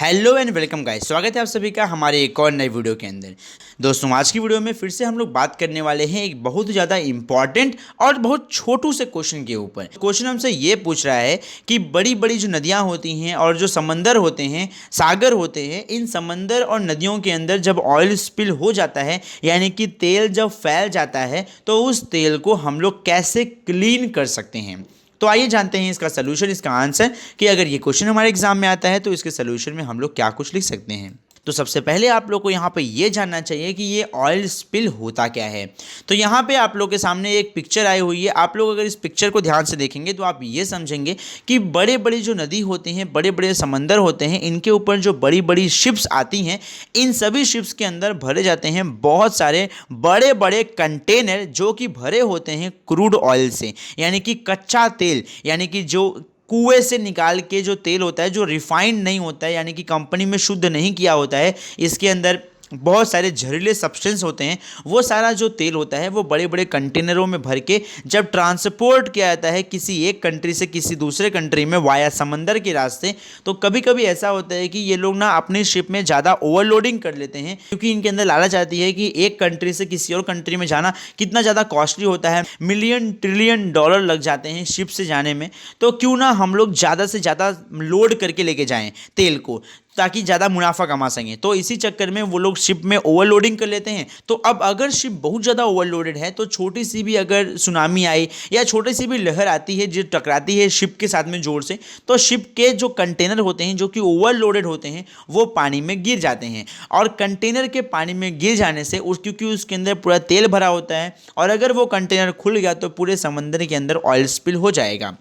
Hello and welcome guys, स्वागत है आप सभी का हमारे एक और नए वीडियो के अंदर। दोस्तों, आज की वीडियो में फिर से हम लोग बात करने वाले हैं एक बहुत ही ज़्यादा इंपॉर्टेंट और बहुत छोटू से क्वेश्चन के ऊपर। क्वेश्चन हमसे ये पूछ रहा है कि बड़ी बड़ी जो नदियाँ होती हैं और जो समंदर होते हैं, सागर होते हैं, इन समंदर और नदियों के अंदर जब ऑयल स्पिल हो जाता है, यानी कि तेल जब फैल जाता है, तो उस तेल को हम लोग कैसे क्लीन कर सकते हैं। तो आइए जानते हैं इसका सलूशन, इसका आंसर, कि अगर ये क्वेश्चन हमारे एग्जाम में आता है तो इसके सलूशन में हम लोग क्या कुछ लिख सकते हैं। तो सबसे पहले आप लोग को यहाँ पे ये जानना चाहिए कि ये ऑयल स्पिल होता क्या है। तो यहाँ पे आप लोग के सामने एक पिक्चर आई हुई है। आप लोग अगर इस पिक्चर को ध्यान से देखेंगे तो आप ये समझेंगे कि बड़े बड़े जो नदी होती हैं, बड़े बड़े समंदर होते हैं, इनके ऊपर जो बड़ी बड़ी शिप्स आती हैं, इन सभी शिप्स के अंदर भरे जाते हैं बहुत सारे बड़े बड़े कंटेनर जो कि भरे होते हैं क्रूड ऑयल से, यानी कि कच्चा तेल, यानी कि जो कुएं से निकाल के जो तेल होता है, जो रिफाइंड नहीं होता है, यानी कि कंपनी में शुद्ध नहीं किया होता है, इसके अंदर बहुत सारे जहरीले सब्सटेंस होते हैं। वो सारा जो तेल होता है वो बड़े बड़े कंटेनरों में भर के जब ट्रांसपोर्ट किया जाता है किसी एक कंट्री से किसी दूसरे कंट्री में वाया समंदर के रास्ते, तो कभी कभी ऐसा होता है कि ये लोग ना अपनी शिप में ज़्यादा ओवरलोडिंग कर लेते हैं, क्योंकि इनके अंदर लालच आती है कि एक कंट्री से किसी और कंट्री में जाना कितना ज़्यादा कॉस्टली होता है, मिलियन ट्रिलियन डॉलर लग जाते हैं शिप से जाने में। तो क्यों ना हम लोग ज़्यादा से ज़्यादा लोड करके लेके जाएं तेल को, ताकि ज़्यादा मुनाफा कमा सकें। तो इसी चक्कर में वो लोग शिप में ओवरलोडिंग कर लेते हैं। तो अब अगर शिप बहुत ज़्यादा ओवरलोडेड है तो छोटी सी भी अगर सुनामी आई या छोटी सी भी लहर आती है जो टकराती है शिप के साथ में जोर से, तो शिप के जो कंटेनर होते हैं जो कि ओवरलोडेड होते हैं वो पानी में गिर जाते हैं। और कंटेनर के पानी में गिर जाने से क्योंकि उसके अंदर पूरा तेल भरा होता है, और अगर वो कंटेनर खुल गया तो पूरे समंदर के अंदर ऑयल स्पिल हो जाएगा।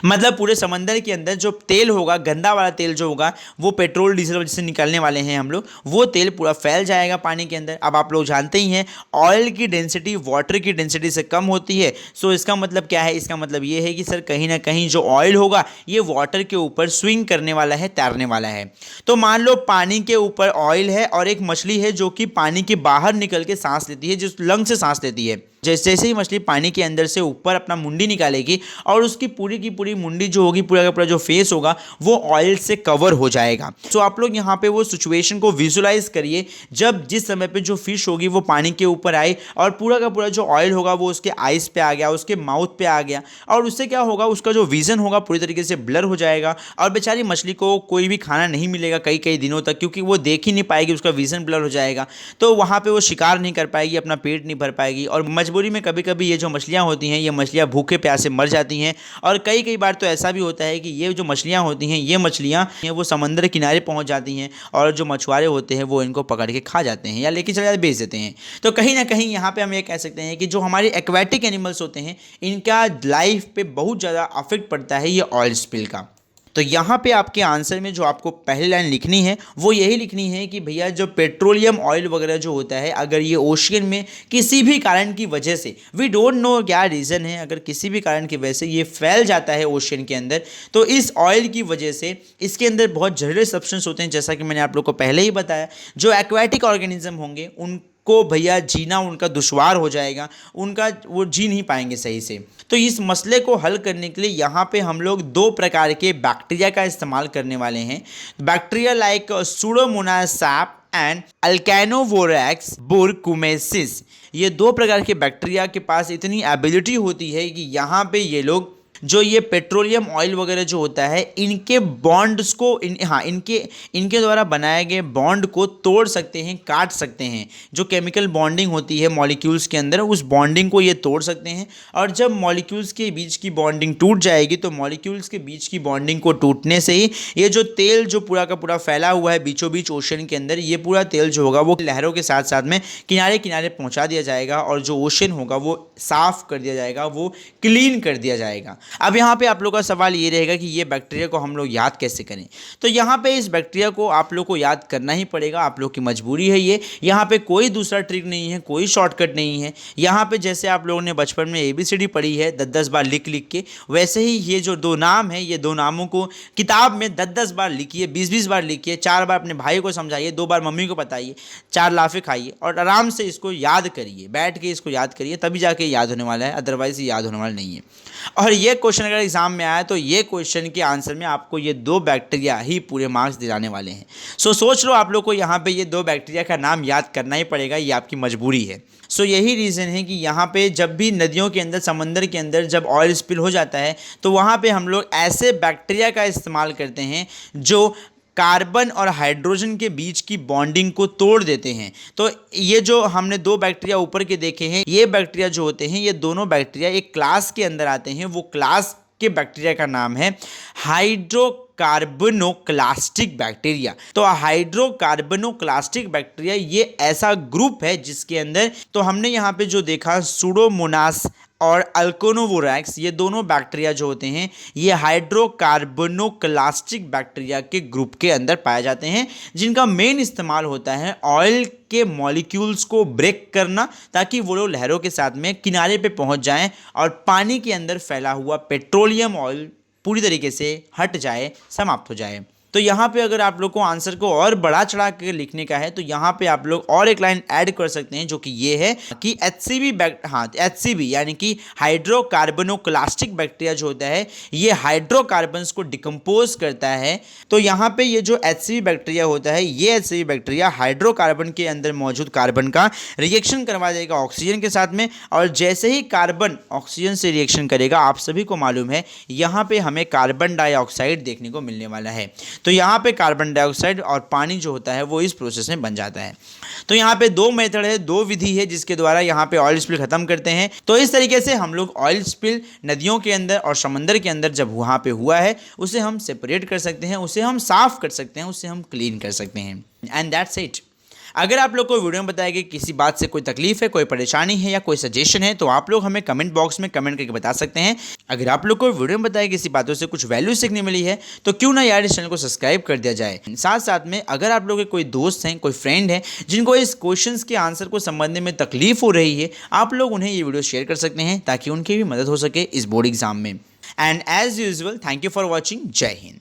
मतलब पूरे समंदर के अंदर जो तेल होगा, गंदा वाला तेल जो होगा, वो पेट्रोल डीजल वजह से निकालने वाले हैं हम लोग, वो तेल पूरा फैल जाएगा पानी के अंदर। अब आप लोग जानते ही हैं ऑयल की डेंसिटी वाटर की डेंसिटी से कम होती है। सो इसका मतलब क्या है? इसका मतलब ये है कि सर कहीं ना कहीं जो ऑयल होगा ये वाटर के ऊपर स्विंग करने वाला है, तैरने वाला है। तो मान लो पानी के ऊपर ऑयल है और एक मछली है जो कि पानी के बाहर निकल के सांस लेती है, जो लंग से सांस लेती है। जैसे जैसे ही मछली पानी के अंदर से ऊपर अपना मुंडी निकालेगी और उसकी पूरी की पूरी मुंडी जो होगी, पूरा का पूरा जो फेस होगा, वो ऑयल से कवर हो जाएगा। तो आप लोग यहाँ पे वो सिचुएशन को विजुलाइज करिए, जब जिस समय पे जो फिश होगी वो पानी के ऊपर आई और पूरा का पूरा जो ऑयल होगा वो उसके आइज पे आ गया, उसके माउथ पे आ गया, और उससे क्या होगा, उसका जो विजन होगा पूरी तरीके से ब्लर हो जाएगा और बेचारी मछली को कोई भी खाना नहीं मिलेगा कई कई दिनों तक, क्योंकि वो देख ही नहीं पाएगी, उसका विजन ब्लर हो जाएगा। तो वहाँ पे वो शिकार नहीं कर पाएगी, अपना पेट नहीं भर पाएगी, और मजबूरी में कभी कभी ये जो मछलियाँ होती हैं, ये मछलियाँ भूखे प्यासे मर जाती हैं। और कई कई बार तो ऐसा भी होता है कि ये जो मछलियाँ होती हैं, ये मछलियाँ वो समंदर किनारे पहुँच जाती हैं और जो मछुआरे होते हैं वो इनको पकड़ के खा जाते हैं या लेके चले जाते, बेच देते हैं। तो कहीं ना कहीं यहाँ पे हम ये कह सकते हैं कि जो हमारे एक्वेटिक एनिमल्स होते हैं, इनका लाइफ पे बहुत ज़्यादा अफेक्ट पड़ता है ये ऑयल स्पिल का। तो यहाँ पे आपके आंसर में जो आपको पहली लाइन लिखनी है वो यही लिखनी है कि भैया जो पेट्रोलियम ऑयल वगैरह जो होता है, अगर ये ओशियन में किसी भी कारण की वजह से, वी डोंट नो क्या रीज़न है, अगर किसी भी कारण की वजह से ये फैल जाता है ओशियन के अंदर, तो इस ऑयल की वजह से इसके अंदर बहुत जहरीले सब्सटेंस होते हैं, जैसा कि मैंने आप लोग को पहले ही बताया। जो एक्वाटिक ऑर्गेनिज्म होंगे को भैया जीना उनका दुश्वार हो जाएगा, उनका वो जी नहीं पाएंगे सही से। तो इस मसले को हल करने के लिए यहाँ पे हम लोग दो प्रकार के बैक्टीरिया का इस्तेमाल करने वाले हैं। बैक्टीरिया लाइक सुडोमोनास सैप एंड अल्कैनोवोरैक्स बुरकुमेसिस, ये दो प्रकार के बैक्टीरिया के पास इतनी एबिलिटी होती है कि यहाँ पे ये लोग जो ये पेट्रोलियम ऑयल वगैरह जो होता है, इनके बॉन्ड्स को इनके द्वारा बनाए गए बॉन्ड को तोड़ सकते हैं, काट सकते हैं। जो केमिकल बॉन्डिंग होती है मॉलिक्यूल्स के अंदर, उस बॉन्डिंग को ये तोड़ सकते हैं। और जब मॉलिक्यूल्स के बीच की बॉन्डिंग टूट जाएगी, तो मॉलिक्यूल्स के बीच की बॉन्डिंग को टूटने से ही ये जो तेल जो पूरा का पूरा फैला हुआ है बीचों बीच ओशन के अंदर, ये पूरा तेल जो होगा वो लहरों के साथ साथ में किनारे किनारे पहुँचा दिया जाएगा, और जो ओशन होगा वो साफ़ कर दिया जाएगा, वो क्लीन कर दिया जाएगा। अब यहाँ पे आप लोग का सवाल ये रहेगा कि ये बैक्टीरिया को हम लोग याद कैसे करें। तो यहाँ पे इस बैक्टीरिया को आप लोग को याद करना ही पड़ेगा, आप लोग की मजबूरी है ये। यहाँ पे कोई दूसरा ट्रिक नहीं है, कोई शॉर्टकट नहीं है। यहाँ पे जैसे आप लोगों ने बचपन में ABCD पढ़ी है 10-10 बार लिख लिख के, वैसे ही ये जो दो नाम है, ये दो नामों को किताब में 10-10 बार लिखिए, 20-20 बार लिखिए, 4 बार अपने भाई को समझाइए, 2 बार मम्मी को बताइए, 4 लाफे खाइए और आराम से इसको याद करिए, बैठ के इसको याद करिए, तभी जाके याद होने वाला है, अदरवाइज ये याद होने वाला नहीं है। और ये क्वेश्चन अगर एग्जाम में आया तो ये क्वेश्चन के आंसर में आपको ये 2 बैक्टीरिया ही पूरे मार्क्स दिलाने वाले हैं। सो सोच लो आप लोग को यहाँ पे ये 2 बैक्टीरिया का नाम याद करना ही पड़ेगा, ये आपकी मजबूरी है। सो यही रीज़न है कि यहाँ पे जब भी नदियों के अंदर, समंदर के अंदर जब ऑयल स्पिल हो जाता है तो वहाँ पे हम लोग ऐसे बैक्टीरिया का इस्तेमाल करते हैं जो कार्बन और हाइड्रोजन के बीच की बॉन्डिंग को तोड़ देते हैं। तो ये जो हमने 2 बैक्टीरिया ऊपर के देखे हैं, ये बैक्टीरिया जो होते हैं, ये दोनों बैक्टीरिया एक क्लास के अंदर आते हैं। वो क्लास के बैक्टीरिया का नाम है हाइड्रोकार्बोनोक्लास्टिक बैक्टीरिया। तो हाइड्रोकार्बोनोक्लास्टिक बैक्टीरिया ये ऐसा ग्रुप है जिसके अंदर, तो हमने यहाँ पे जो देखा सूडोमोनास और अल्कोनोवोरैक्स, ये दोनों बैक्टीरिया जो होते हैं ये हाइड्रोकार्बोनोक्लास्टिक बैक्टीरिया के ग्रुप के अंदर पाए जाते हैं, जिनका मेन इस्तेमाल होता है ऑयल के मॉलिक्यूल्स को ब्रेक करना, ताकि वो लोग लहरों के साथ में किनारे पे पहुंच जाएं और पानी के अंदर फैला हुआ पेट्रोलियम ऑयल पूरी तरीके से हट जाए, समाप्त हो जाए। तो यहाँ पे अगर आप लोग को आंसर को और बढ़ा चढ़ा कर लिखने का है तो यहाँ पे आप लोग और एक लाइन ऐड कर सकते हैं, जो कि ये है कि HCB यानी कि हाइड्रोकार्बोनोक्लास्टिक बैक्टीरिया जो होता है ये हाइड्रोकार्बन्स को डिकम्पोज करता है। तो यहाँ पे ये जो HCB बैक्टीरिया होता है, ये HCB बैक्टीरिया हाइड्रोकार्बन के अंदर मौजूद कार्बन का रिएक्शन करवा देगा ऑक्सीजन के साथ में, और जैसे ही कार्बन ऑक्सीजन से रिएक्शन करेगा, आप सभी को मालूम है यहाँ पे हमें कार्बन डाइऑक्साइड देखने को मिलने वाला है। तो यहाँ पे कार्बन डाइऑक्साइड और पानी जो होता है वो इस प्रोसेस में बन जाता है। तो यहाँ पे 2 मेथड है, 2 विधि है जिसके द्वारा यहाँ पे ऑयल स्पिल खत्म करते हैं। तो इस तरीके से हम लोग ऑयल स्पिल नदियों के अंदर और समंदर के अंदर जब वहाँ पे हुआ है उसे हम सेपरेट कर सकते हैं, उसे हम साफ कर सकते हैं, उसे हम क्लीन कर सकते हैं। And that's it. अगर आप लोग को वीडियो में बताया कि किसी बात से कोई तकलीफ है, कोई परेशानी है या कोई सजेशन है तो आप लोग हमें कमेंट बॉक्स में कमेंट करके बता सकते हैं। अगर आप लोग को वीडियो में बताया किसी बातों से कुछ वैल्यू सीखने मिली है तो क्यों ना यार इस चैनल को सब्सक्राइब कर दिया जाए। साथ साथ में अगर आप लोग के कोई दोस्त हैं, कोई फ्रेंड है जिनको इस क्वेश्चन के आंसर को समझने में तकलीफ हो रही है, आप लोग उन्हें ये वीडियो शेयर कर सकते हैं ताकि उनकी भी मदद हो सके इस बोर्ड एग्जाम में। And as usual, thank you for watching. जय हिंद।